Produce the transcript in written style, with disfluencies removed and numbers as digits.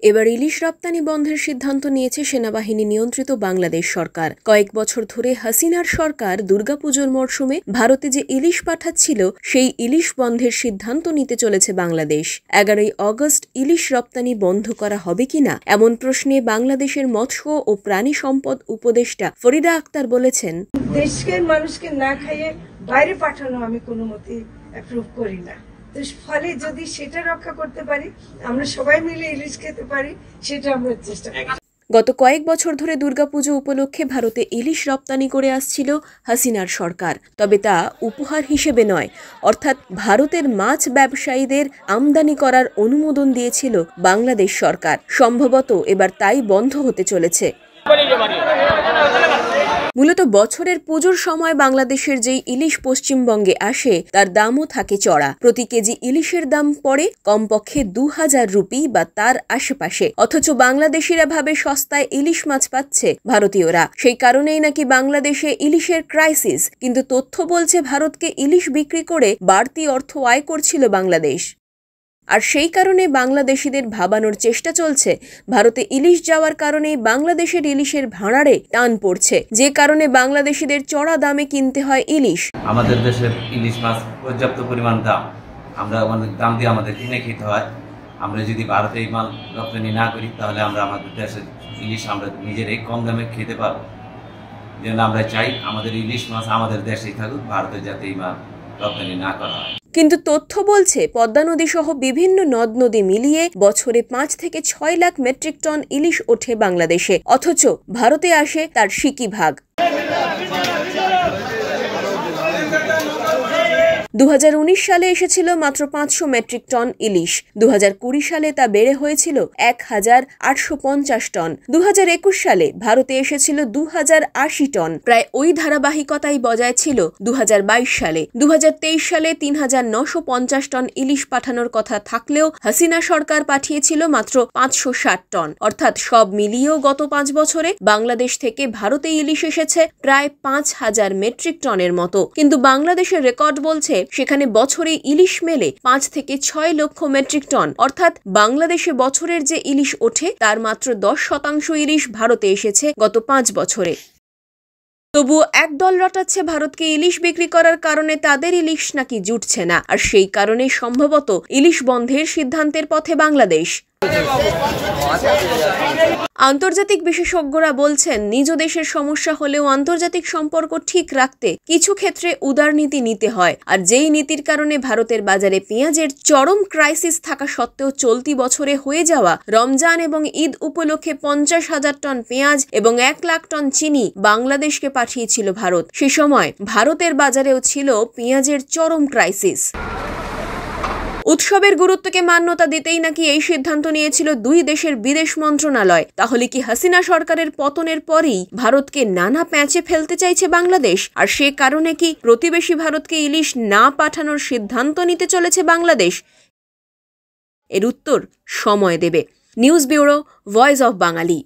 এবার ইলিশ রপ্তানি বন্ধের সিদ্ধান্ত নিয়েছে সেনাবাহিনী নিয়ন্ত্রিত বাংলাদেশ সরকার। কয়েক বছর ধরে হাসিনার সরকার দুর্গাপুজোর মরশুমে ভারতে যে ইলিশ পাঠাচ্ছিল সেই ইলিশ বন্ধের সিদ্ধান্ত নিতে চলেছে বাংলাদেশ। 11ই অগস্ট ইলিশ রপ্তানি বন্ধ করা হবে কিনা এমন প্রশ্নে বাংলাদেশের মৎস্য ও প্রাণী সম্পদ উপদেষ্টা ফরিদা আক্তার বলেছেন, দেশের মানুষকে না খাইয়ে বাইরে পাঠানো আমি কোনো মতেই অ্যাপ্রুভ করি না। তো ফলে যদি সেটা রক্ষা করতে পারি, আমরা সবাই মিলে ইলিশ খেতে পারি, সেটা আমরা চেষ্টা করি। গত কয়েক বছর ধরে দুর্গাপুজো উপলক্ষে ভারতে ইলিশ রপ্তানি করে আসছিল হাসিনার সরকার। তবে তা উপহার হিসেবে নয়, অর্থাৎ ভারতের মাছ ব্যবসায়ীদের আমদানি করার অনুমোদন দিয়েছিল বাংলাদেশ সরকার। সম্ভবত এবার তাই বন্ধ হতে চলেছে। মূলত বছরের পুজোর সময় বাংলাদেশের যেই ইলিশ পশ্চিমবঙ্গে আসে তার দামও থাকে চড়া। প্রতি কেজি ইলিশের দাম পড়ে কমপক্ষে 2000 রুপি বা তার আশেপাশে। অথচ বাংলাদেশিরা ভাবে সস্তায় ইলিশ মাছ পাচ্ছে ভারতীয়রা। সেই কারণেই নাকি বাংলাদেশে ইলিশের ক্রাইসিস। কিন্তু তথ্য বলছে ভারতকে ইলিশ বিক্রি করে বাড়তি অর্থ আয় করছিল বাংলাদেশ। আর সেই কারণে বাংলাদেশিদের ভাবানোর চেষ্টা চলছে ভারতে ইলিশ যাওয়ার কারণে বাংলাদেশের ইলিশের ভাড়ারে টান পড়ছে, যে কারণে বাংলাদেশিদের চড়া দামে কিনতে হয় ইলিশ। আমাদের দেশের ইলিশ মাছ পর্যাপ্ত পরিমাণ দাম, আমরা অনেক দাম দিয়ে আমাদের কিনে খেতে হয়। আমরা যদি ভারতে এই মাল রপ্তানি না করি তাহলে আমরা আমাদের দেশের ইলিশ আমরা নিজেরাই কম দামে খেতে পারবো। যেন আমরা চাই আমাদের ইলিশ মাছ আমাদের দেশেই থাকুক, ভারতে যাতে এই মাল রপ্তানি না করা হয়। কিন্তু তথ্য বলছে পদ্মা নদী সহ বিভিন্ন নদ নদী মিলিয়ে বছরে 5 থেকে 6 লাখ মেট্রিক টন ইলিশ ওঠে বাংলাদেশে, অথচ ভারতে আসে তার সিকি ভাগ। 2019 সালে এসেছিল মাত্র 500 মেট্রিক টন ইলিশ। 2020 সালে তা বেড়ে হয়েছিল 1850 টন। 2021 সালে ভারতে এসেছিল 2080 টন। প্রায় ওই ধারাবাহিকতাই বজায় ছিল 2022 সালে। 2023 সালে 3950 টন ইলিশ পাঠানোর কথা থাকলেও হাসিনা সরকার পাঠিয়েছিল মাত্র 560 টন। অর্থাৎ সব মিলিয়েও গত 5 বছরে বাংলাদেশ থেকে ভারতে ইলিশ এসেছে প্রায় 5000 মেট্রিক টনের মতো। কিন্তু বাংলাদেশের রেকর্ড বলছে সেখানে বছরে ইলিশ মেলে 5 থেকে 6 লক্ষ মেট্রিক টন। অর্থাৎ বাংলাদেশে বছরের যে ইলিশ ওঠে তার মাত্র 10% ইলিশ ভারতে এসেছে গত 5 বছরে। তবুও একদল রটাচ্ছে ভারতকে ইলিশ বিক্রি করার কারণে তাদের ইলিশ নাকি জুটছে না, আর সেই কারণে সম্ভবত ইলিশ বন্ধের সিদ্ধান্তের পথে বাংলাদেশ। আন্তর্জাতিক বিশেষজ্ঞরা বলছেন, নিজ দেশের সমস্যা হলেও আন্তর্জাতিক সম্পর্ক ঠিক রাখতে কিছু ক্ষেত্রে উদারনীতি নিতে হয়। আর যেই নীতির কারণে ভারতের বাজারে পেঁয়াজের চরম ক্রাইসিস থাকা সত্ত্বেও চলতি বছরে হয়ে যাওয়া রমজান এবং ঈদ উপলক্ষে 50,000 টন পেঁয়াজ এবং 1 লাখ টন চিনি বাংলাদেশকে পাঠিয়েছিল ভারত। সে সময় ভারতের বাজারেও ছিল পেঁয়াজের চরম ক্রাইসিস। উৎসবের গুরুত্বকে মান্যতা দিতেই নাকি এই সিদ্ধান্ত নিয়েছিল দুই দেশের বিদেশ মন্ত্রণালয়। তাহলে কি হাসিনা সরকারের পতনের পরেই ভারতকে নানা প্যাঁচে ফেলতে চাইছে বাংলাদেশ? আর সে কারণে কি প্রতিবেশী ভারতকে ইলিশ না পাঠানোর সিদ্ধান্ত নিতে চলেছে বাংলাদেশ? এর উত্তর সময় দেবে। News bureau, voice of Bangali.